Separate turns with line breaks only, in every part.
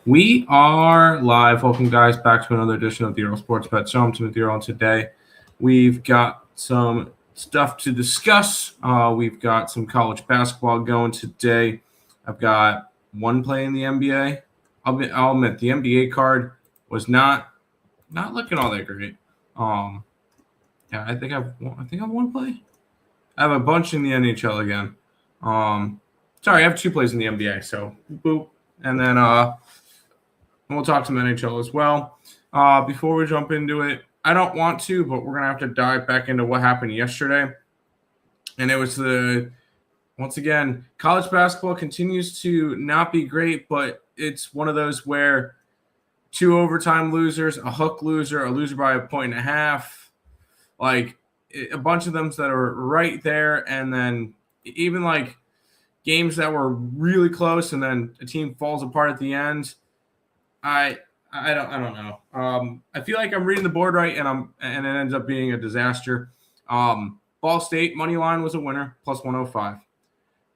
We are live. Welcome, guys, back to another edition of the Earle Sports Bet Show. I'm Timothy Earle, and today we've got some stuff to discuss. We've got some college basketball going today. I've got one play in the NBA. I'll admit the NBA card was not looking all that great. Yeah, I think I've one play. I have a bunch in the NHL again. Sorry, I have two plays in the NBA. So boop, and then and we'll talk some NHL as well. Before we jump into it, I don't want to, but we're going to have to dive back into what happened yesterday. And it was once again, college basketball continues to not be great, but it's one of those where two overtime losers, a hook loser, a loser by 1.5, like a bunch of them that are right there. And then even like games that were really close and then a team falls apart at the end. I don't know. I feel like I'm reading the board right, and it ends up being a disaster. Ball State money line was a winner, plus 105.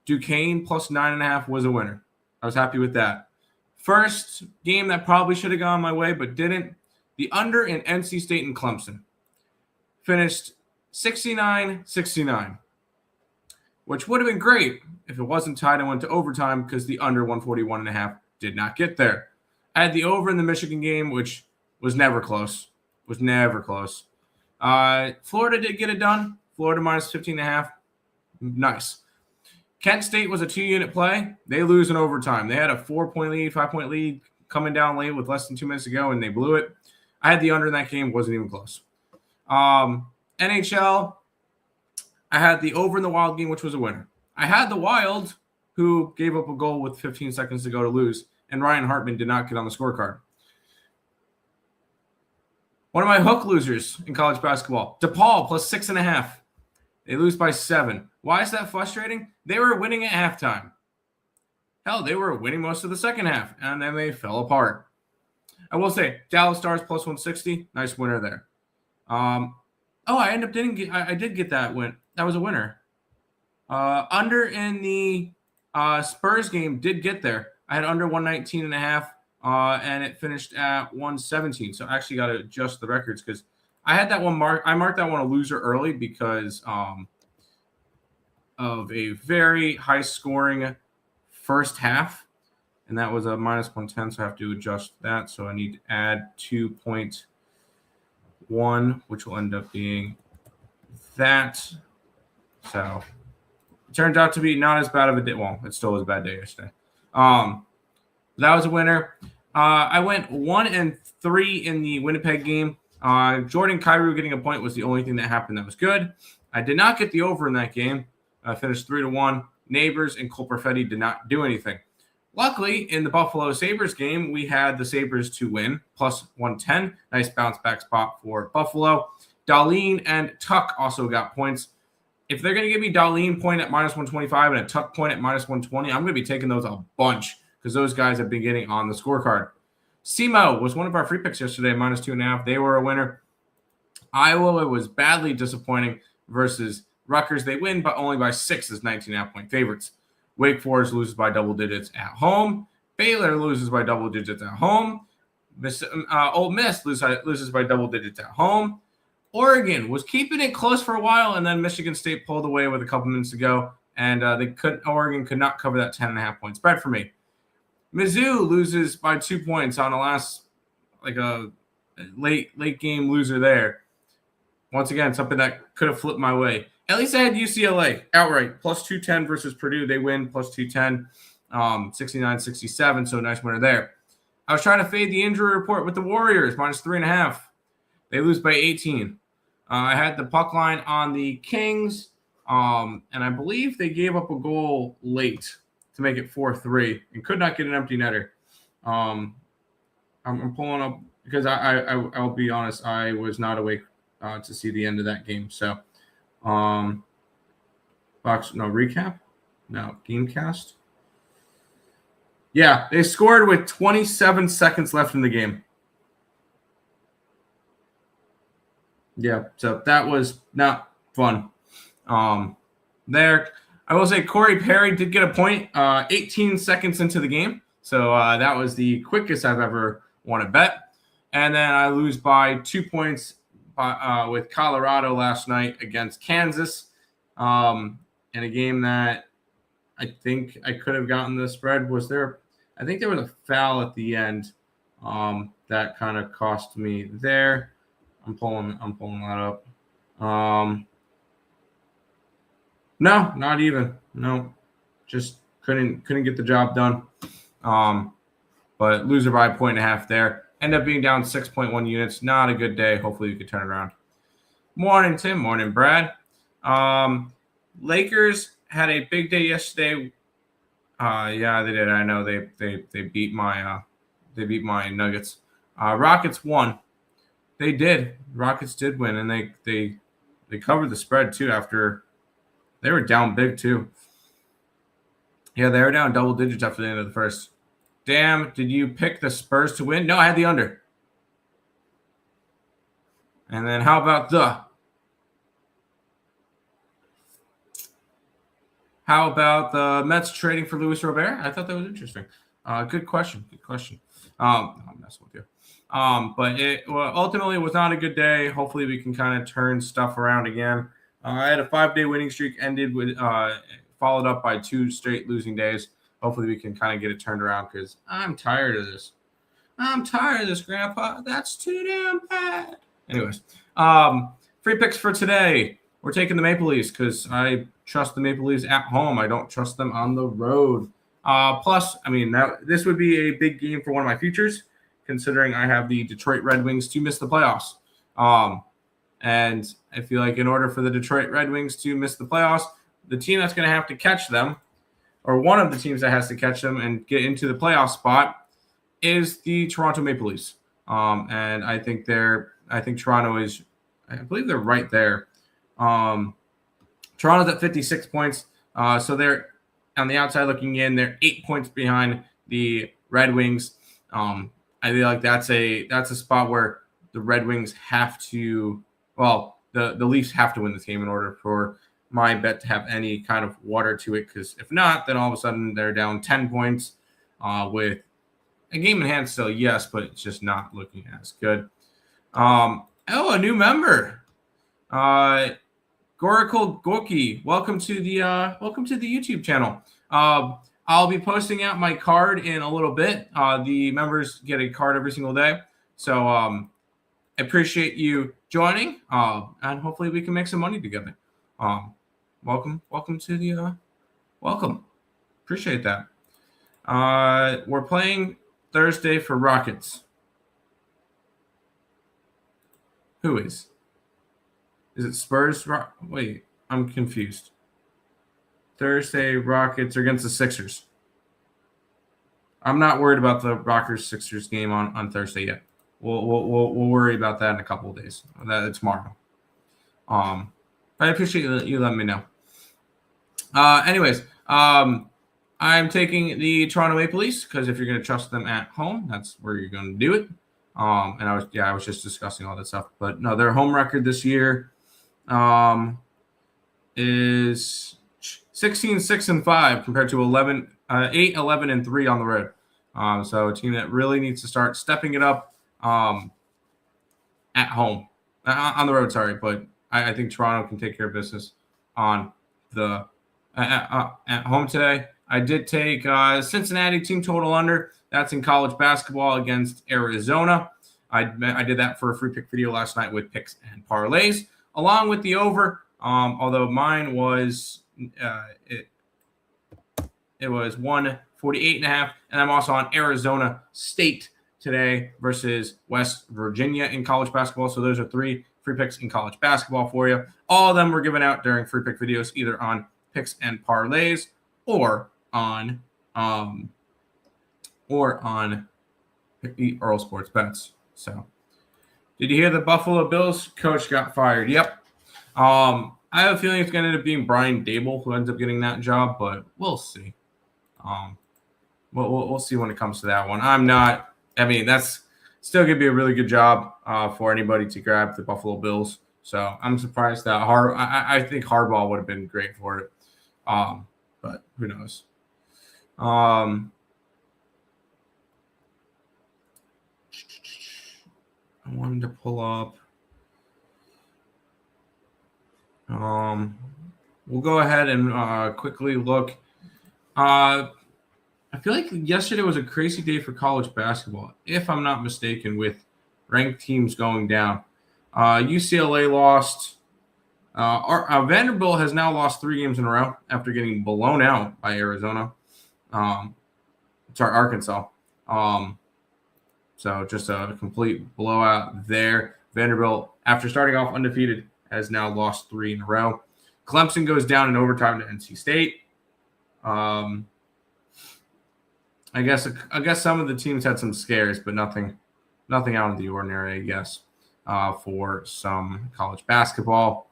Duquesne plus 9.5 was a winner. I was happy with that. First game that probably should have gone my way, but didn't. The under in NC State and Clemson finished 69-69, which would have been great if it wasn't tied and went to overtime because the under 141.5 did not get there. I had the over in the Michigan game, which was never close. Florida did get it done. Florida minus 15.5. Nice. Kent State was a 2-unit play. They lose in overtime. They had a 4-point lead, 5-point lead coming down late with less than 2 minutes to go, and they blew it. I had the under in that game. Wasn't even close. NHL, I had the over in the Wild game, which was a winner. I had the Wild, who gave up a goal with 15 seconds to go to lose. And Ryan Hartman did not get on the scorecard. One of my hook losers in college basketball, DePaul plus 6.5. They lose by 7. Why is that frustrating? They were winning at halftime. Hell, they were winning most of the second half, and then they fell apart. I will say, Dallas Stars plus 160. Nice winner there. I did get that win. That was a winner. Under in the Spurs game did get there. I had under 119.5, and it finished at 117. So I actually got to adjust the records because I had that one marked. I marked that one a loser early because of a very high-scoring first half, and that was a minus 110. So I have to adjust that. So I need to add 2.1, which will end up being that. So it turned out to be not as bad of a day. Well, it still was a bad day yesterday. That was a winner. I went 1-3 in the Winnipeg game. Jordan Kyrou getting a point was the only thing that happened that was good. I did not get the over in that game. I finished 3-1. Neighbors and Cole Perfetti did not do anything. Luckily, in the Buffalo Sabres game, we had the Sabres to win, plus 110. Nice bounce back spot for Buffalo. Darlene and Tuck also got points. If they're going to give me Darlene point at minus 125 and a Tuck point at minus 120, I'm going to be taking those a bunch because those guys have been getting on the scorecard. SEMO was one of our free picks yesterday, minus 2.5. They were a winner. Iowa was badly disappointing versus Rutgers. They win, but only by 6 as 19.5-point favorites. Wake Forest loses by double digits at home. Baylor loses by double digits at home. Ole Miss loses by double digits at home. Oregon was keeping it close for a while, and then Michigan State pulled away with a couple minutes to go, and Oregon could not cover that 10.5-point spread for me. Mizzou loses by 2 points on the last, a late game loser there. Once again, something that could have flipped my way. At least I had UCLA outright, plus 210 versus Purdue. They win, plus 210, 69-67, so nice winner there. I was trying to fade the injury report with the Warriors, minus 3.5. They lose by 18. I had the puck line on the Kings, and I believe they gave up a goal late to make it 4-3 and could not get an empty netter. I'm pulling up because I'll be honest, I was not awake to see the end of that game. So, Gamecast. Yeah, they scored with 27 seconds left in the game. Yeah, so that was not fun. There, I will say Corey Perry did get a point 18 seconds into the game. So that was the quickest I've ever won a bet. And then I lose by 2 points with Colorado last night against Kansas in a game that I think I could have gotten the spread. I think there was a foul at the end that kind of cost me there. I'm pulling that up. No, not even. No, just couldn't get the job done. But loser by 1.5 there. End up being down 6.1 units. Not a good day. Hopefully you could turn it around. Morning, Tim. Morning, Brad. Lakers had a big day yesterday. Yeah, they did. I know they beat my Nuggets. Rockets won. They did. Rockets did win, and they covered the spread too. After they were down big too. Yeah, they were down double digits after the end of the first. Damn, did you pick the Spurs to win? No, I had the under. And then how about the Mets trading for Luis Robert? I thought that was interesting. Good question. I'm messing with you. But it ultimately was not a good day. Hopefully we can kind of turn stuff around again. I had a 5-day winning streak, ended with followed up by 2 straight losing days. Hopefully we can kind of get it turned around because I'm tired of this. Grandpa. That's too damn bad. Anyways, free picks for today. We're taking the Maple Leafs because I trust the Maple Leafs at home. I don't trust them on the road. Plus, I mean, this would be a big game for one of my futures, considering I have the Detroit Red Wings to miss the playoffs. And I feel like in order for the Detroit Red Wings to miss the playoffs, the team that's going to have to catch them, or one of the teams that has to catch them and get into the playoff spot, is the Toronto Maple Leafs. And I think Toronto is, I believe they're right there. Toronto's at 56 points. So they're on the outside looking in. They're 8 points behind the Red Wings. I feel like that's a spot where the Red Wings have to, the Leafs have to win this game in order for my bet to have any kind of water to it. Because if not, then all of a sudden they're down 10 points with a game in hand still, yes, but it's just not looking as good. A new member. Gorakul Gorky, welcome to the YouTube channel. I'll be posting out my card in a little bit. The members get a card every single day. So I appreciate you joining. And hopefully we can make some money together. Welcome to the welcome. Appreciate that. We're playing Thursday for Rockets. Who is? Is it Spurs? Wait, I'm confused. Thursday, Rockets are against the Sixers. I'm not worried about the Rockets-Sixers game on Thursday yet. We'll worry about that in a couple of days. That's tomorrow. But I appreciate you letting me know. Anyways, I'm taking the Toronto Maple Leafs because if you're going to trust them at home, that's where you're going to do it. And I was just discussing all that stuff. But no, their home record this year is 16-6-5 compared to 8-11-3 on the road. So a team that really needs to start stepping it up at home, on the road. Sorry, but I think Toronto can take care of business on the at home today. I did take Cincinnati team total under. That's in college basketball against Arizona. I did that for a free pick video last night with picks and parlays, along with the over. Although mine was it was 148.5, and I'm also on Arizona State today versus West Virginia in college basketball. So those are 3 free picks in college basketball for you. All of them were given out during free pick videos, either on picks and parlays or on Earle Sports Bets. So, did you hear the Buffalo Bills coach got fired? Yep. I have a feeling it's going to end up being Brian Dable who ends up getting that job, but we'll see. We'll see when it comes to that one. That's still going to be a really good job for anybody to grab the Buffalo Bills. So I'm surprised that I think Harbaugh would have been great for it. But who knows? I wanted to pull up. We'll go ahead and quickly look. I feel like yesterday was a crazy day for college basketball, if I'm not mistaken, with ranked teams going down. UCLA lost. Vanderbilt has now lost 3 games in a row after getting blown out by Arizona. Arkansas. So just a complete blowout there. Vanderbilt, after starting off undefeated, has now lost 3 in a row. Clemson goes down in overtime to NC State. I guess some of the teams had some scares, but nothing out of the ordinary, I guess, for some college basketball.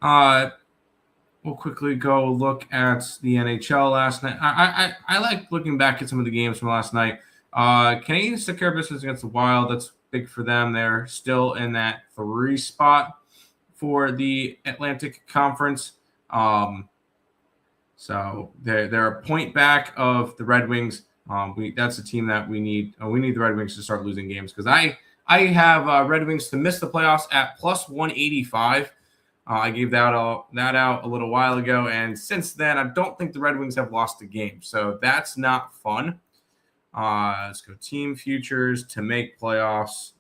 We'll quickly go look at the NHL last night. I like looking back at some of the games from last night. Canadians took care of business against the Wild. That's big for them. They're still in that 3 spot for the Atlantic Conference. So they're a point back of the Red Wings. That's a team that we need. We need the Red Wings to start losing games because I have Red Wings to miss the playoffs at plus 185. I gave that out a little while ago, and since then, I don't think the Red Wings have lost a game. So that's not fun. Let's go team futures to make playoffs.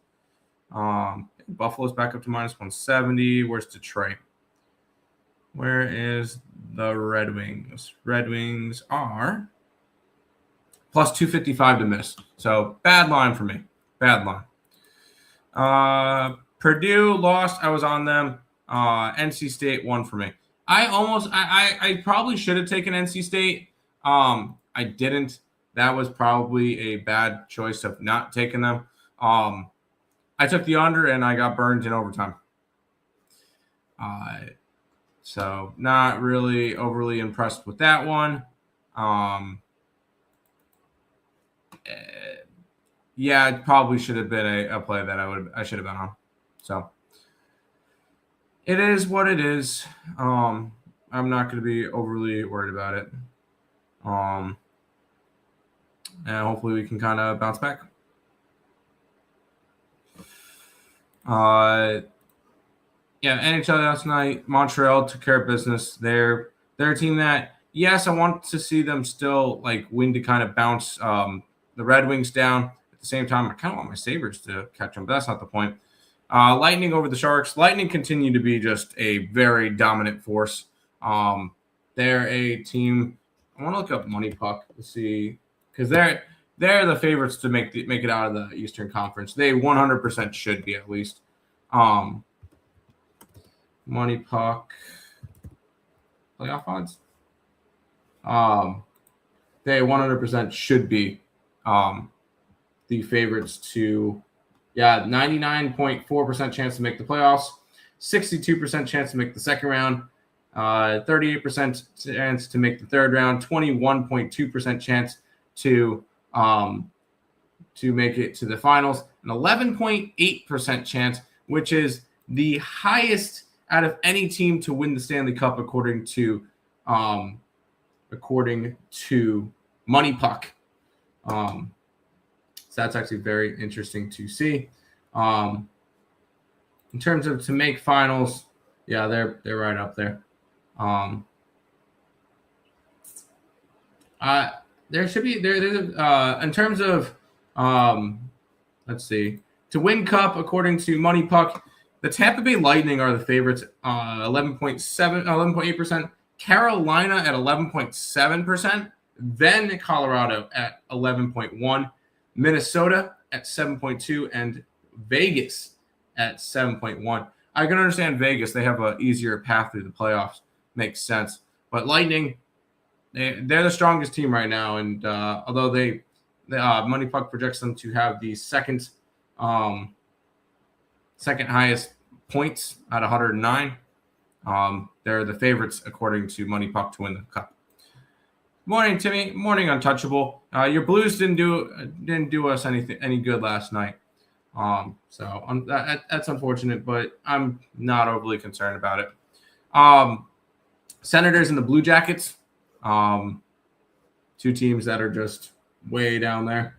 Buffalo's back up to minus 170. Where's Detroit? Where is the Red Wings? Red Wings are plus 255 to miss. So bad line for me. Bad line. Purdue lost. I was on them. NC State won for me. I probably should have taken NC State. I didn't. That was probably a bad choice of not taking them. I took the under and I got burned in overtime. So not really overly impressed with that one. Yeah, it probably should have been a play that I should have been on. So it is what it is. I'm not going to be overly worried about it. And hopefully we can kind of bounce back. NHL last night, Montreal took care of business. They're a team that, yes, I want to see them still like win to kind of bounce the Red Wings down. At the same time, I kind of want my Sabres to catch them, but that's not the point. Lightning over the Sharks. Lightning continue to be just a very dominant force. They're a team. I want to look up Money Puck to see because they're the favorites to make it out of the Eastern Conference. They 100% should be at least. Money Puck playoff odds. They 100% should be the favorites to. 99.4% chance to make the playoffs, 62% chance to make the second round, 38% chance to make the third round, 21.2% chance to make it to the finals, an 11.8% chance, which is the highest out of any team to win the Stanley Cup according to Money Puck. So that's actually very interesting to see. In terms of to make finals, yeah, they're right up there. There should be in terms of let's see, to win cup according to Money Puck, the Tampa Bay Lightning are the favorites, 11.8%. Carolina at 11.7%. Then Colorado at 11.1%. Minnesota at 7.2% and Vegas at 7.1%. I can understand Vegas. They have an easier path through the playoffs. Makes sense. But Lightning, they're the strongest team right now. And although Money Puck projects them to have the second highest points at 109, they're the favorites according to Money Puck to win the cup. Morning, Timmy. Morning, Untouchable. Your Blues didn't do us any good last night. So that's unfortunate, but I'm not overly concerned about it. Senators and the Blue Jackets, 2 teams that are just way down there.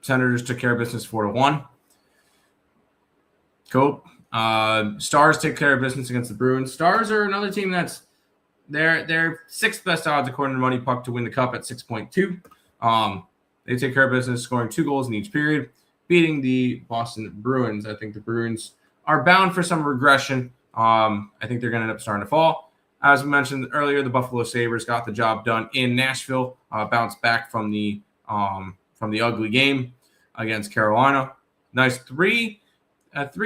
Senators took care of business 4-1. Cool. Stars take care of business against the Bruins. Stars are another team that's they're sixth best odds according to Money Puck to win the Cup at 6.2. They take care of business, scoring 2 goals in each period, beating the Boston Bruins. I think the Bruins are bound for some regression. I think they're going to end up starting to fall. As we mentioned earlier, the Buffalo Sabres got the job done in Nashville, bounced back from the ugly game against Carolina. Nice 3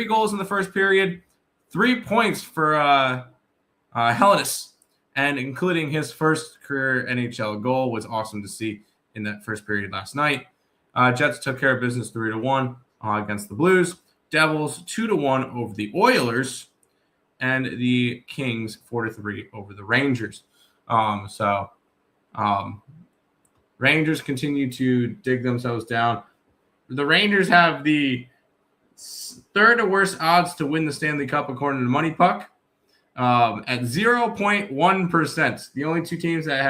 goals in the first period, 3 points for Hellenis, and including his first career NHL goal was awesome to see in that first period last night. Jets took care of business 3-1 against the Blues. Devils 2-1 over the Oilers, and the Kings 4-3 over the Rangers. Rangers continue to dig themselves down. The Rangers have the third or worst odds to win the Stanley Cup according to Money Puck at 0.1%. The only 2 teams that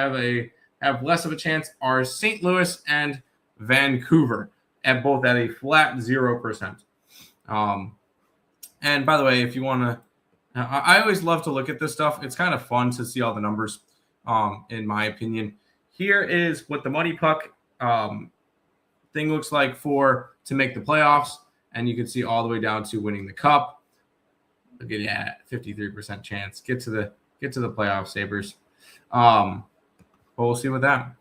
have less of a chance are St. Louis and Vancouver, at both at a flat 0%. And by the way, if you want to, I always love to look at this stuff. It's kind of fun to see all the numbers, in my opinion. Here is what the Money Puck thing looks like to make the playoffs, and you can see all the way down to winning the Cup. Look at that, 53% chance. Get to the playoff, Sabres. But we'll see with that.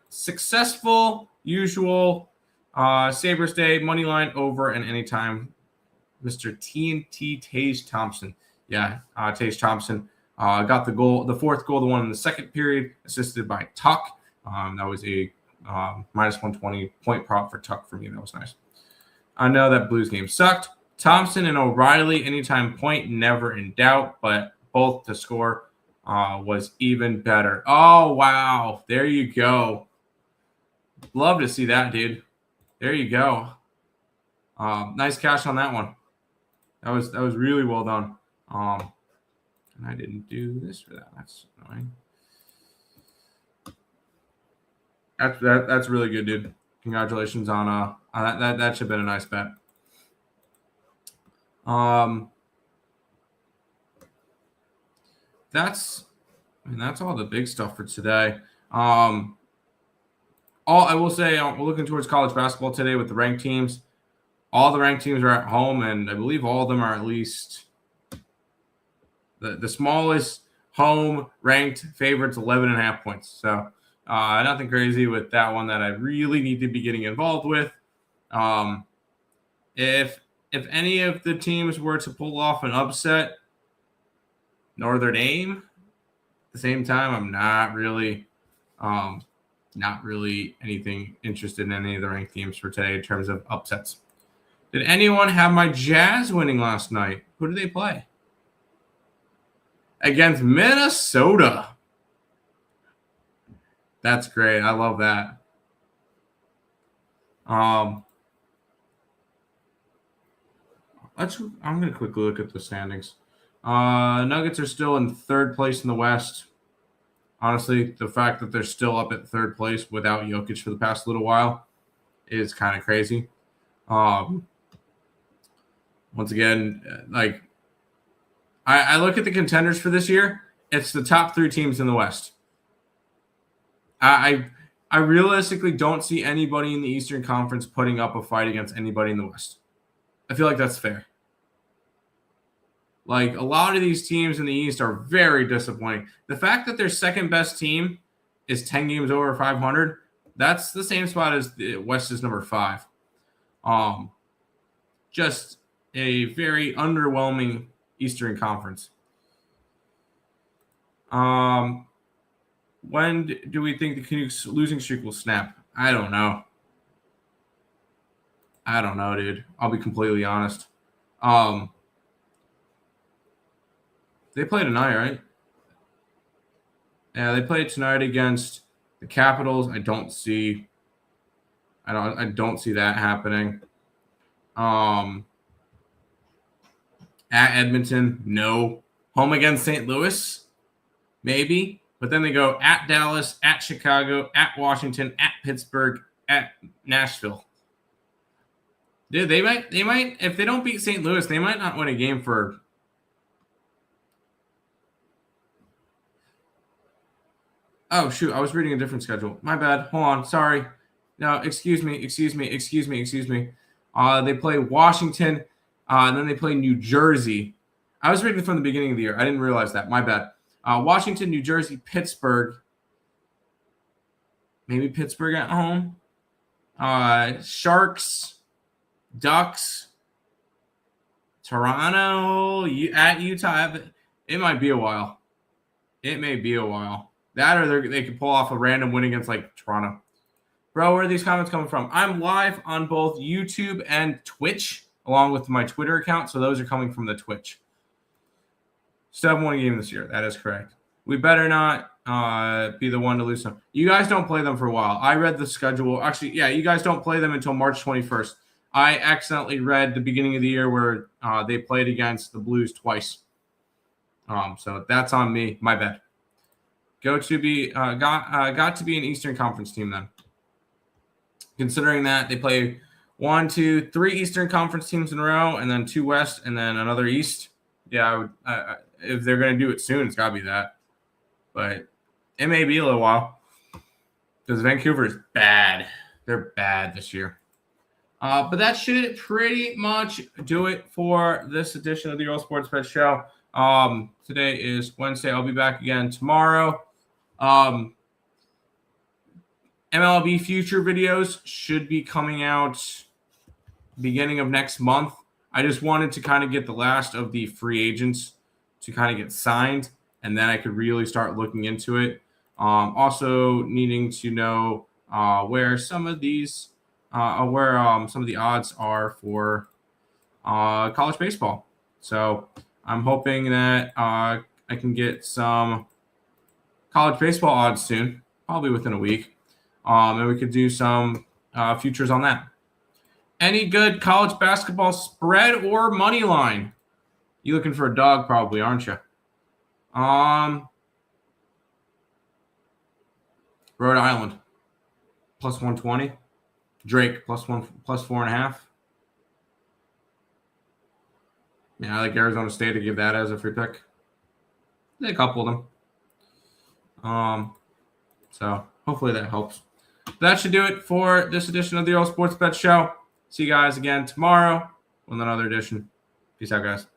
Successful, usual Sabres Day money line over and anytime. Mr. TNT Tage Thompson. Yeah, Tage Thompson got the 4th goal, the one in the second period, assisted by Tuck. That was a minus 120 point prop for Tuck for me. That was nice. I know that Blues game sucked. Thompson and O'Reilly, anytime point, never in doubt, but both to score was even better. Oh, wow. There you go. Love to see that, dude. There you go. Nice cash on that one. That was really well done. And I didn't do this for that. That's annoying. That's really good, dude. Congratulations on that. That should have been a nice bet. That's all the big stuff for today. I will say we're looking towards college basketball today with the ranked teams. All the ranked teams are at home, and I believe all of them are at least the smallest home ranked favorites, 11.5 points. So nothing crazy with that one that I really need to be getting involved with. If any of the teams were to pull off an upset, Notre Dame, at the same time, I'm not really anything interested in any of the ranked teams for today in terms of upsets. Did anyone have my Jazz winning last night? Who did they play? Against Minnesota. That's great. I love that. I'm going to quickly look at the standings. Nuggets are still in 3rd place in the West. Honestly, the fact that they're still up at 3rd place without Jokic for the past little while is kind of crazy. Once again, I look at the contenders for this year. It's the top 3 teams in the West. I realistically don't see anybody in the Eastern Conference putting up a fight against anybody in the West. I feel like that's fair. Like, a lot of these teams in the East are very disappointing. The fact that their second best team is 10 games over 500, that's the same spot as the West is number 5. Just a very underwhelming Eastern Conference. When do we think the Canucks losing streak will snap? I don't know, dude. I'll be completely honest. They play tonight, right? Yeah, they play tonight against the Capitals. I don't see that happening. At Edmonton, no. Home against St. Louis, maybe. But then they go at Dallas, at Chicago, at Washington, at Pittsburgh, at Nashville. Dude, they might if they don't beat St. Louis, they might not win a game for. Oh shoot, I was reading a different schedule. My bad. Hold on, sorry. No, excuse me. They play Washington, and then they play New Jersey. I was reading from the beginning of the year. I didn't realize that. My bad. Washington, New Jersey, Pittsburgh. Maybe Pittsburgh at home. Sharks, Ducks, Toronto, at Utah. It might be a while. It may be a while. That or they could pull off a random win against like Toronto. Bro, where are these comments coming from? I'm live on both YouTube and Twitch, along with my Twitter account. So those are coming from the Twitch. Still haven't won a game this year. That is correct. We better not be the one to lose them. You guys don't play them for a while. I read the schedule. Actually, yeah, you guys don't play them until March 21st. I accidentally read the beginning of the year where they played against the Blues twice. So that's on me. My bad. Got to be an Eastern Conference team then. Considering that they play 1, 2, 3 Eastern Conference teams in a row, and then 2 West, and then another East. Yeah, I would. If they're going to do it soon, it's got to be that. But it may be a little while because Vancouver is bad. They're bad this year. But that should pretty much do it for this edition of the Earle Sports Bet Show. Today is Wednesday. I'll be back again tomorrow. MLB future videos should be coming out beginning of next month. I just wanted to kind of get the last of the free agents to kind of get signed, and then I could really start looking into it. Also needing to know where some of these, some of the odds are for college baseball. So I'm hoping that I can get some college baseball odds soon, probably within a week, and we could do some futures on that. Any good college basketball spread or money line? You looking for a dog, probably, aren't you? Rhode Island plus 120. Drake plus 4.5. Yeah, I like Arizona State to give that as a free pick. A couple of them. So hopefully that helps. That should do it for this edition of the Earle Sports Bet Show. See you guys again tomorrow with another edition. Peace out, guys.